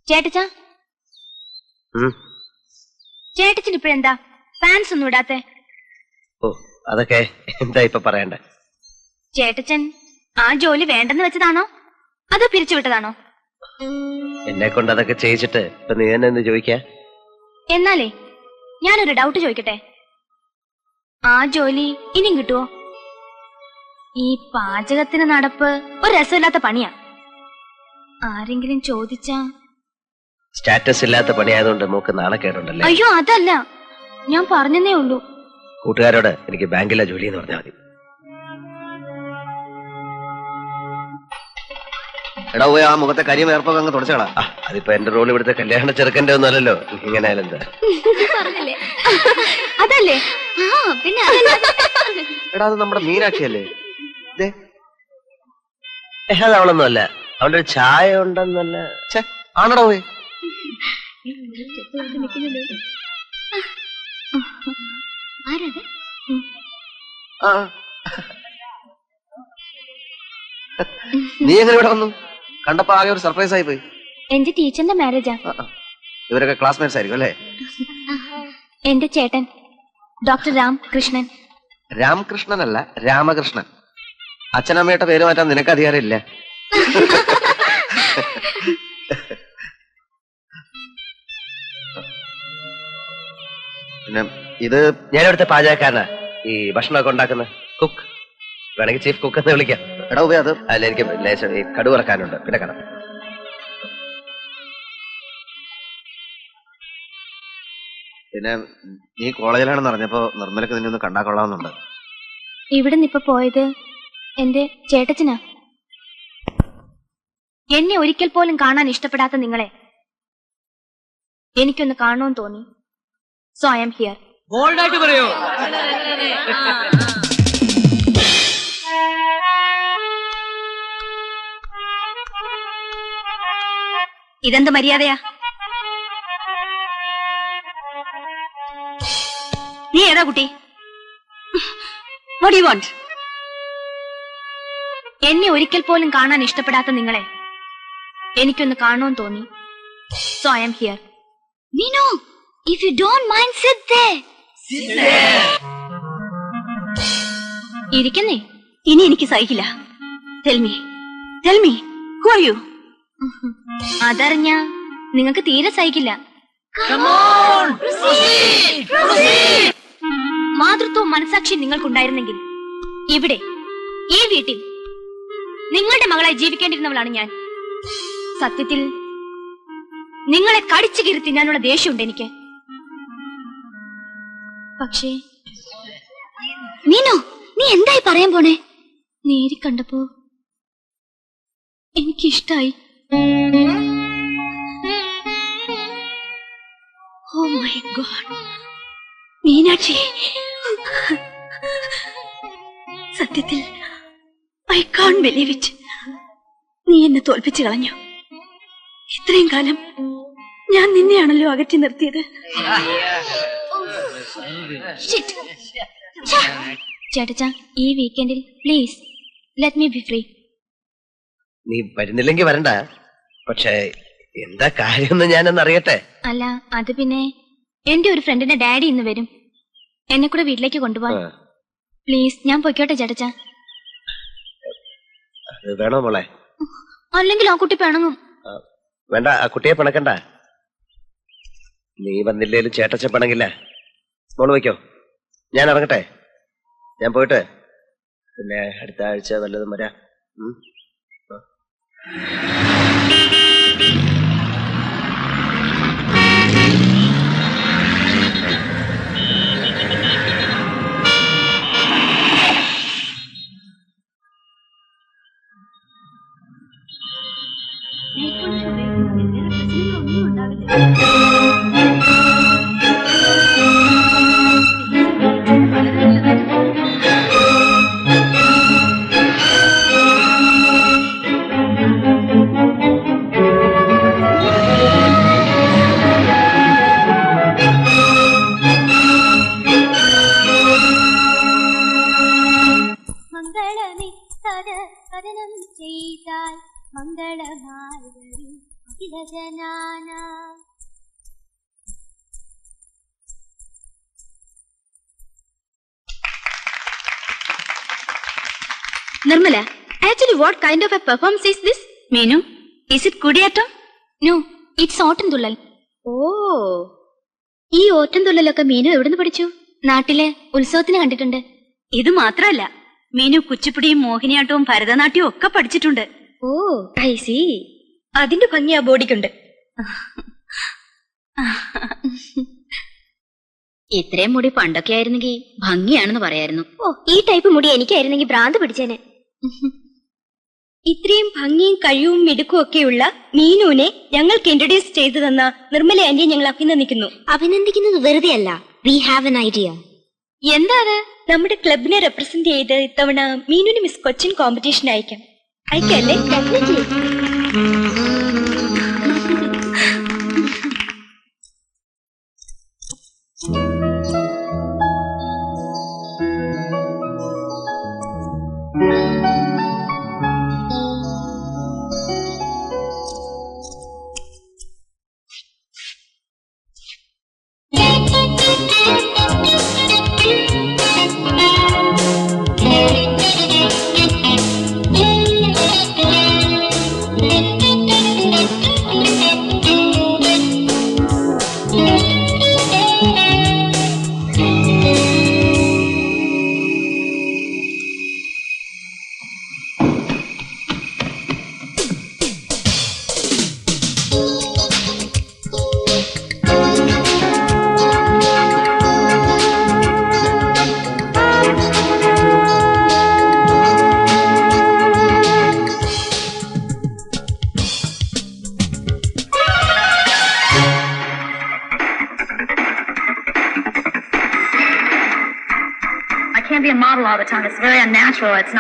Speaker 1: ചേട്ടച്ചാ, ചേട്ടച്ചൻ ഇപ്പഴെന്താ പാൻസ് ഒന്നും ഇടാത്തെ?
Speaker 2: അതൊക്കെ എന്താ ഇപ്പൊ പറയണ്ടേ?
Speaker 1: ചേട്ടച്ചൻ ആ ജോലി വേണ്ടെന്ന് വെച്ചതാണോ അതോ പിരിച്ചുവിട്ടതാണോ?
Speaker 2: എന്നെ കൊണ്ട് അതൊക്കെ ചെയ്യിച്ചിട്ട് ഇപ്പൊ നീ തന്നെ എന്ന് ചോദിക്കാ?
Speaker 1: എന്നാലേ ഞാനൊരു ഡൗട്ട് ചോദിക്കട്ടെ. ആ ജോലി ഇനിയും കിട്ടുവോ? ഈ പാചകത്തിന് നടപ്പ് ഒരു രസമില്ലാത്ത പണിയാ. ആരെങ്കിലും ചോദിച്ചാ?
Speaker 2: സ്റ്റാറ്റസ് ഇല്ലാത്ത പണിയായതുകൊണ്ട് മൂക്ക് നാണക്കേടുണ്ടല്ലേ?
Speaker 1: അയ്യോ അതല്ല, ഞാൻ പറഞ്ഞതേ ഉള്ളൂ.
Speaker 2: കൂട്ടുകാരോട് എനിക്ക് ബാങ്കിലെ ജോലി എന്ന് പറഞ്ഞാൽ മതി.
Speaker 8: എടാ പോയി ആ മുഖത്തെ കരിയും വേർപ്പൊക്കെ അങ്ങ് തുടച്ചോളാം.
Speaker 2: അതിപ്പോ എന്റെ റോൾ ഇവിടുത്തെ കല്യാണ ചെറുക്കന്റെ ഒന്നും അല്ലല്ലോ. ഇങ്ങനെ ആയാലും എന്താ?
Speaker 1: അതല്ലേ? പിന്നെ
Speaker 8: എടാ അത് നമ്മുടെ മീനാക്ഷി അല്ലേ?
Speaker 2: അത് അവളൊന്നും അല്ല. അവളുടെ ഒരു ചായ ഉണ്ടെന്നല്ല.
Speaker 8: ആണോടാ പോയി? നീ എങ്ങനെ ഇവിടെ വന്നു? കണ്ടപ്പോ ആകെ ഒരു സർപ്രൈസ് ആയി പോയി.
Speaker 1: എന്റെ ടീച്ചറിന്റെ മാരേജാ.
Speaker 8: ഇവരൊക്കെ ക്ലാസ്മേറ്റ്സ് ആയിരിക്കും അല്ലേ?
Speaker 1: എന്റെ ചേട്ടൻ ഡോക്ടർ രാമകൃഷ്ണൻ.
Speaker 8: രാമകൃഷ്ണൻ അല്ല, രാമകൃഷ്ണൻ. അച്ഛനമ്മയുടെ പേര് മാറ്റാൻ നിനക്ക് അധികാരമില്ല. പിന്നെ ഇത്
Speaker 2: ഞാനിവിടുത്തെ പാചകക്കാരനാ, ഈ ഭക്ഷണമൊക്കെ ഉണ്ടാക്കുന്ന കുക്ക്. വേണമെങ്കിൽ ചീഫ് കുക്ക് എന്ന് വിളിക്കാം.
Speaker 8: എടാ ഉപയോഗ അത്
Speaker 2: അല്ല, എനിക്ക് ലേശം ഈ കടുവ് ഇറക്കാനുണ്ട്. പിന്നെ കട.
Speaker 8: പിന്നെ നീ കോളേജിലാണെന്ന് അറിഞ്ഞപ്പോ നിർമ്മലക്ക് നിന്നെ ഒന്ന് കണ്ടാ കൊള്ളാവുന്നുണ്ട്.
Speaker 1: ഇവിടെ നിന്നിപ്പോ പോയത് എന്റെ ചേട്ടച്ചനാ. എന്നെ ഒരിക്കൽ പോലും കാണാൻ ഇഷ്ടപ്പെടാത്ത നിങ്ങളെ എനിക്കൊന്ന് കാണുമെന്ന് തോന്നി. So I am here.
Speaker 6: ബോൾഡായിട്ട് പറയോ?
Speaker 1: ഇതെന്ത് മര്യാദയാ? നീ ഏതാ കുട്ടി? What do you want? എന്നെ ഒരിക്കൽ പോലും കാണാൻ ഇഷ്ടപ്പെടാത്ത നിങ്ങളെ എനിക്കൊന്ന് കാണുമെന്ന് തോന്നി. So I am here. Meenu, if you don't mind, sit there. ഇരിക്കുന്നേ. ഇനി എനിക്ക് സഹിക്കില്ല. Tell me, who are you? അതറിഞ്ഞ നിങ്ങൾക്ക് തീരെ സഹിക്കില്ല. മാതൃത്വവും മനസാക്ഷി നിങ്ങൾക്കുണ്ടായിരുന്നെങ്കിൽ ഇവിടെ ഈ വീട്ടിൽ നിങ്ങളുടെ മകളായി ജീവിക്കേണ്ടിരുന്നവളാണ് ഞാൻ. സത്യത്തിൽ നിങ്ങളെ കടിച്ചു കീറി തിന്നാനുള്ള ദേഷ്യമുണ്ട് എനിക്ക്. പക്ഷേ മീനു, നീ എന്തായി പറയാൻ പോണേ? നേരി കണ്ടപ്പോ എനിക്കിഷ്ടായി. Oh my God, മീനാക്ഷി, സത്യത്തിൽ I can't believe it. നീ എന്നെ തോൽപ്പിച്ചു കളഞ്ഞു. ഇത്രയും കാലം ഞാൻ നിന്നെയാണല്ലോ അകറ്റി നിർത്തിയത്. ചേട്ടച്ചാ, ഈ വീക്കെൻഡിൽ please let me be free.
Speaker 2: നീ വരുന്നില്ലെങ്കിൽ വരണ്ട. പക്ഷേ എന്താ കാര്യമെന്ന് ഞാനൊന്ന് അറിയട്ടെ.
Speaker 1: അല്ല, അത് പിന്നെ എന്റെ ഒരു ഫ്രണ്ടിന്റെ ഡാഡി ഇന്ന് വരും. എന്നെ കൂടെ വീട്ടിലേക്ക് കൊണ്ടുപോവാൻ. പ്ലീസ്, ഞാൻ പൊയ്ക്കോട്ടെ ചേട്ടച്ചാ?
Speaker 2: വേണോ മോളെ?
Speaker 1: അല്ലെങ്കിൽ ആ കുട്ടി പിണങ്ങും.
Speaker 2: വേണ്ട, ആ കുട്ടിയെ പിണക്കണ്ട. നീ വന്നില്ലേലും ചേട്ടച്ച പിണങ്ങില്ല. മോള് വയ്ക്കോ, ഞാൻ ഇറങ്ങട്ടെ. ഞാൻ പോയിട്ട് പിന്നെ അടുത്ത ആഴ്ച വല്ലതും വരാം.
Speaker 1: Nirmala, actually what kind of a performance is this? Meenu, is it Kudiyattam? No, it's Ottantullal. Oh, ഈ ഓട്ടംതുള്ളലൊക്കെ മീനു എവിടുന്ന് പഠിച്ചു? നാട്ടിലെ ഉത്സവത്തിന് കണ്ടിട്ടുണ്ട്.
Speaker 5: ഇത് മാത്രമല്ല, മീനു കുച്ചിപ്പുടിയും മോഹിനിയാട്ടവും ഭരതനാട്യവും ഒക്കെ പഠിച്ചിട്ടുണ്ട്.
Speaker 1: ഓ, ഐ സി. അതിന്റെ ഭംഗി ആ ബോഡിക്കുണ്ട്.
Speaker 5: ഇത്രയും മുടി പണ്ടൊക്കെ ആയിരുന്നെങ്കിൽ ഭംഗിയാണെന്ന് പറയായിരുന്നു.
Speaker 1: ഓ, ഈ ടൈപ്പ് മുടി എനിക്കായിരുന്നെങ്കിൽ ഭ്രാന്ത് പിടിച്ചേനെ. ഇത്രയും ഭംഗിയും കഴിവും മിടുക്കും ഒക്കെയുള്ള മീനുവിനെ ഞങ്ങൾക്ക് ഇൻട്രൊഡ്യൂസ് ചെയ്തു തന്ന നിർമ്മല ആന്റിയെ ഞങ്ങൾ അഭിനന്ദിക്കുന്നു.
Speaker 5: അഭിനന്ദിക്കുന്നത് വെറുതെ അല്ല. We have an idea.
Speaker 1: എന്താ അത്? നമ്മുടെ ക്ലബിനെ റെപ്രസെന്റ് ചെയ്ത് ഇത്തവണ മീനുവിന് മിസ് കൊച്ചിൻ കോമ്പറ്റീഷൻ അയക്കാം. അയക്കല്ലേ? Definitely.
Speaker 10: Can't be a model all the time. It's very unnatural. It's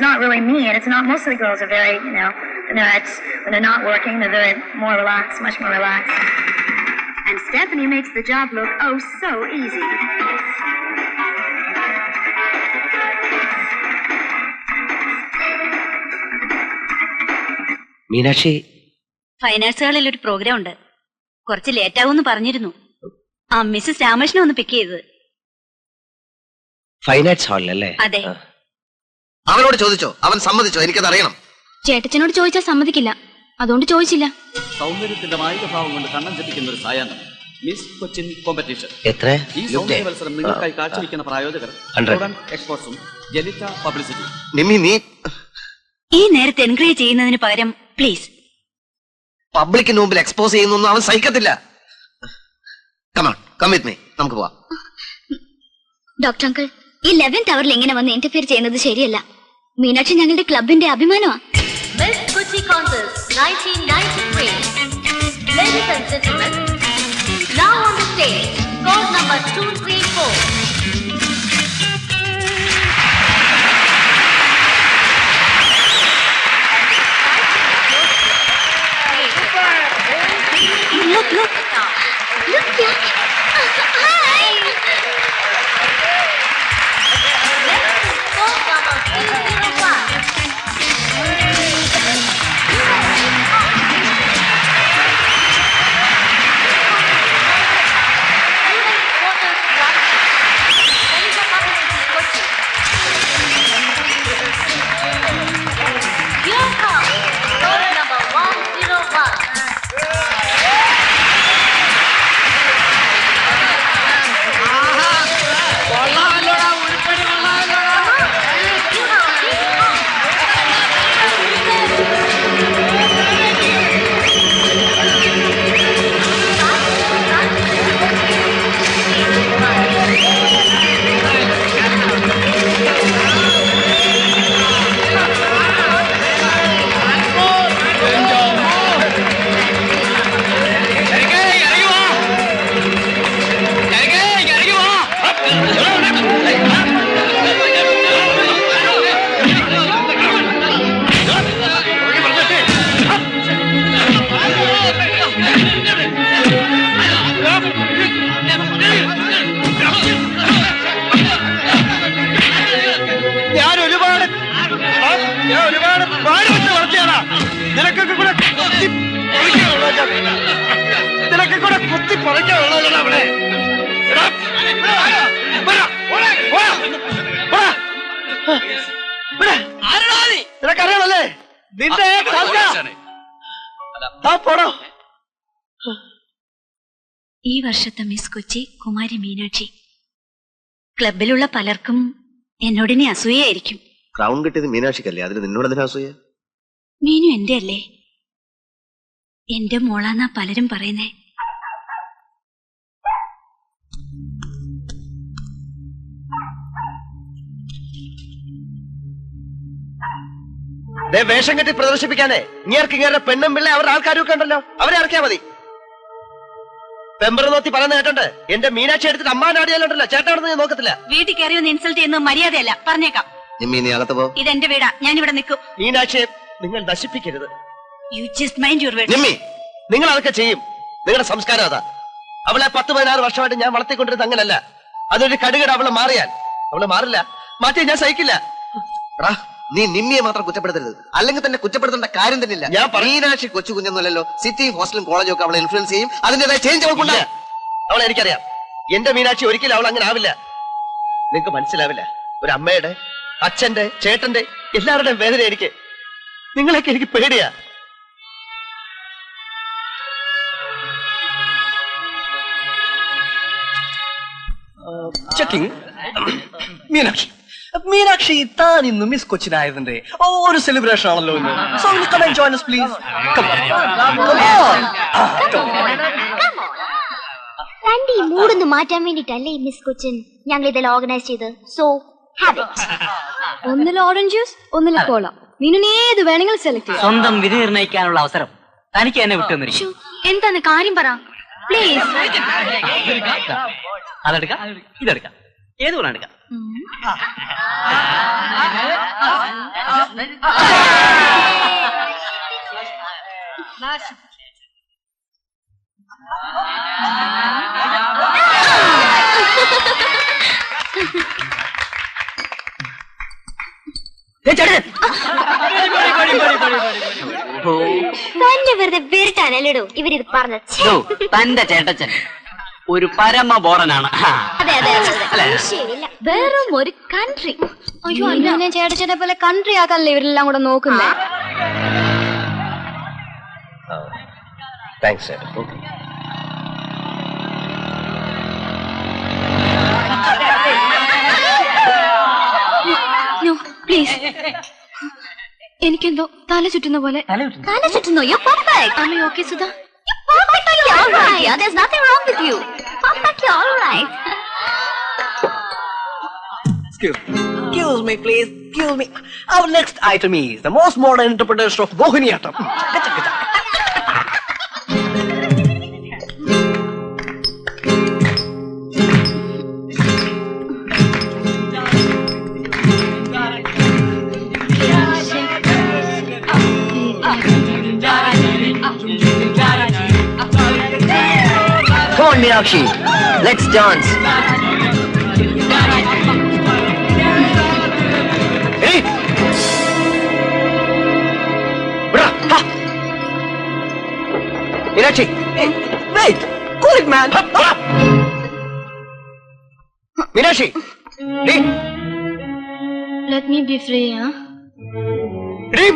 Speaker 10: not really me. And it's not. Most of the girls are very, when they're not working, they're very more relaxed, much more relaxed. And Stephanie makes the job look so easy.
Speaker 2: Meenakshi,
Speaker 5: fine ആർട്സുകളിൽ ഒരു പ്രോഗ്രാം ഉണ്ട്. കുറച്ച് ലേറ്റ് ആവുമെന്ന് പറഞ്ഞിരുന്നു. ആ മിസ്സസ് രാമകൃഷ്ണൻ ഒന്ന് പിക്ക് ചെയ്തത്.
Speaker 2: ഫൈൻ ആർട്സ് ഹാളിലല്ലേ?
Speaker 5: അതെ.
Speaker 8: അവനോട് ചോദിച്ചോ? അവൻ സമ്മതിച്ചോ? എനിക്കത് അറിയണം.
Speaker 1: ചേട്ടച്ചനോട് ചോദിച്ചാൽ സമ്മതിക്കില്ല, അതുകൊണ്ട് ചോദിച്ചില്ല.
Speaker 11: സൗന്ദര്യത്തിന്റെ മായികഭാവം കൊണ്ട് കണ്ണം ചെപ്പിക്കുന്ന ഒരു സായാഹ്നം മിസ് കൊച്ചിൻ കോമ്പറ്റീഷൻ.
Speaker 2: എത്ര?
Speaker 11: ഈ സൗന്ദര്യ മത്സരം നിങ്ങൾക്കായി കാഴ്ചവെക്കുന്ന പ്രായോജകർ എക്സ്പോർട്സും ജലിറ്റ പബ്ലിസിറ്റി.
Speaker 8: നിമ്മി, നീ
Speaker 5: ഈ നേരത്തെ എൻകറേജ് ചെയ്യുന്നതിന് പകരം പ്ലീസ്.
Speaker 8: പബ്ലിക്കിന് മുമ്പിൽ എക്സ്പോസ് ചെയ്യുന്നൊന്നും അവൻ സഹിക്കത്തില്ല. കം വിത്ത് മീ, നമുക്ക് പോവാം.
Speaker 1: ഡോക്ടർ അങ്കിൾ, ഈ 11th അവറിൽ ഇങ്ങനെ വന്ന് ഇന്റർഫിയർ ചെയ്യുന്നത് ശരിയല്ല. മീനാക്ഷി ഞങ്ങളുടെ ക്ലബിന്റെ അഭിമാനമാണ്.
Speaker 10: Miss Kochi Contest 1993. Ladies and gentlemen, now on the stage, code number 234.
Speaker 1: Look. Hi.
Speaker 10: Code number 305.
Speaker 2: കുത്തി പറിക്കാനുള്ളതല്ല അവിടെ. നിനക്കറിയാമല്ലേ നിന്റെ പോടോ.
Speaker 5: ഈ വർഷത്തെ മിസ് കൊച്ചി കുമാരി മീനാക്ഷി. ക്ലബിലുള്ള പലർക്കും എന്നോടിനെ അസൂയായിരിക്കും.
Speaker 8: ക്രൗൺ കിട്ടിയത് മീനാക്ഷിക്കല്ലേ, അതിന് നിന്നോട് എന്തിനാ അസൂയ?
Speaker 5: മീനു എന്റെ അല്ലേ? എന്റെ മോളാന്നാ പലരും പറയുന്നേ.
Speaker 2: വേഷം കെട്ടി പ്രദർശിപ്പിക്കാനേ ഇങ്ങേർക്ക് പെണ്ണും പിള്ളേ അവരുടെ ആൾക്കാരും ഒക്കെ ഉണ്ടല്ലോ, അവരെ ഇറക്കിയാ മതി. പെമ്പർ നോത്തി പറയുന്ന കേട്ടോണ്ട് എന്റെ മീനാക്ഷി എടുത്തിട്ട് അമ്മാനാടിയാലുണ്ടല്ലോ ചേട്ടാണെന്ന് ഞാൻ നോക്കത്തില്ല.
Speaker 5: വീട്ടിൽ കയറി ഒന്ന് ഇൻസൾട്ട് ചെയ്യുന്നത് മര്യാദയല്ല, പറഞ്ഞേക്കാം. ഇതെന്റെ വീടാ, ഞാൻ ഇവിടെ നിൽക്കും.
Speaker 2: മീനാക്ഷിയെ നിങ്ങൾ നശിപ്പിക്കരുത്.
Speaker 5: You just mind your words.
Speaker 2: Nimmi, നിങ്ങൾ അതൊക്കെ ചെയ്യും. നിങ്ങളുടെ സംസ്കാരം അതാ. അവളെ 10-16 വർഷമായിട്ട് ഞാൻ വളർത്തിക്കൊണ്ടിരുന്നത് അങ്ങനല്ല. അതൊരു കടുകട അവള് മാറിയാൽ അവള് മാറില്ല, മാറ്റി ഞാൻ സഹിക്കില്ല.
Speaker 8: നീ നിമ്മിയെ മാത്രം കുറ്റപ്പെടുത്തരുത്, അല്ലെങ്കിൽ തന്നെ കുറ്റപ്പെടുത്തേണ്ട കാര്യം തന്നെയില്ല. ഞാൻ മീനാക്ഷി കൊച്ചു കുഞ്ഞൊന്നുമല്ലല്ലോ. സിറ്റിയും ഹോസ്റ്റലും കോളേജും ഒക്കെ അവളെ ഇൻഫ്ലുവൻസ് ചെയ്യും, അതിന്റേതായ ചേഞ്ച് അവൾക്കുണ്ട്.
Speaker 2: അവളെ എനിക്കറിയാം. എന്റെ മീനാക്ഷി ഒരിക്കലും അവൾ അങ്ങനെ ആവില്ല. നിങ്ങക്ക് മനസ്സിലാവില്ല. ഒരു അമ്മയുടെ, അച്ഛന്റെ, ചേട്ടന്റെ എല്ലാവരുടെയും വേദന എനിക്ക്. നിങ്ങളെയൊക്കെ എനിക്ക് പേടിയാ.
Speaker 12: ചെക്കിംഗ്. മീനാക്ഷി താൻ ഇന്ന് മിസ് കൊച്ചിനായതിന്റെ ഒരു സെലിബ്രേഷൻ ആണല്ലോ ഇന്ന്. So will come and join us please.
Speaker 1: തന്റെ ഈ മൂടൊന്ന് മാറ്റാൻ വേണ്ടിട്ടല്ലേ മിസ് കൊച്ചിൻ ഞങ്ങൾ ഇതെല്ലാം ഓർഗനൈസ് ചെയ്ത്. So have it.
Speaker 13: ഒന്നിൽ ഓറഞ്ച് ജ്യൂസ്, ഒന്നിൽ കോള. നിന്നെ ഏത് വേണമെങ്കിലും സെലക്ട് ചെയ്യാം.
Speaker 6: സ്വന്തം വിധി നിർണ്ണയിക്കാനുള്ള അവസരം തനിക്ക് എന്നെ വിട്ടുവന്നിരിക്കും.
Speaker 1: എന്താണ് കാര്യം പറ പ്ലീസ്.
Speaker 6: അതെടുക്കാം, ഇതെടുക്കാം, ഏത് വേണം എടുക്കാം.
Speaker 1: തന്നെ വെറുതെ വെറുത്താനല്ലേടോ ഇവരിത് പറഞ്ഞത്.
Speaker 6: തന്റെ ചേട്ടച്ചൻ ഒരു പരമ ബോറനാണ്.
Speaker 1: അതെ അതെ ശരിയില്ല. വെറും ഒരു കൺട്രി.
Speaker 13: അയ്യോ അല്ല, ചേട്ടച്ചേട്ടനെ പോലെ കൺട്രി ആക്കാനല്ലേ ഇവരെല്ലാം കൂടെ നോക്കുന്നേ.
Speaker 2: താങ്ക്സ്.
Speaker 13: No please. എനിക്കെന്തോ തല ചുറ്റുന്ന പോലെ.
Speaker 1: തല ചുറ്റുന്നോ? You perfect.
Speaker 13: Aami okay Sudha?
Speaker 1: Perfectly all right. Yeah, there's nothing wrong with you. Perfectly all right.
Speaker 12: Excuse me, please. Excuse me. Our next item is the most modern interpretation of Mohiniyattam.
Speaker 6: Come on, Meenakshi. Let's dance.
Speaker 2: Hey! Meenakshi!
Speaker 12: Wait! Cool it, man!
Speaker 2: Meenakshi! Hey!
Speaker 13: Let me be free, huh?
Speaker 2: Hey!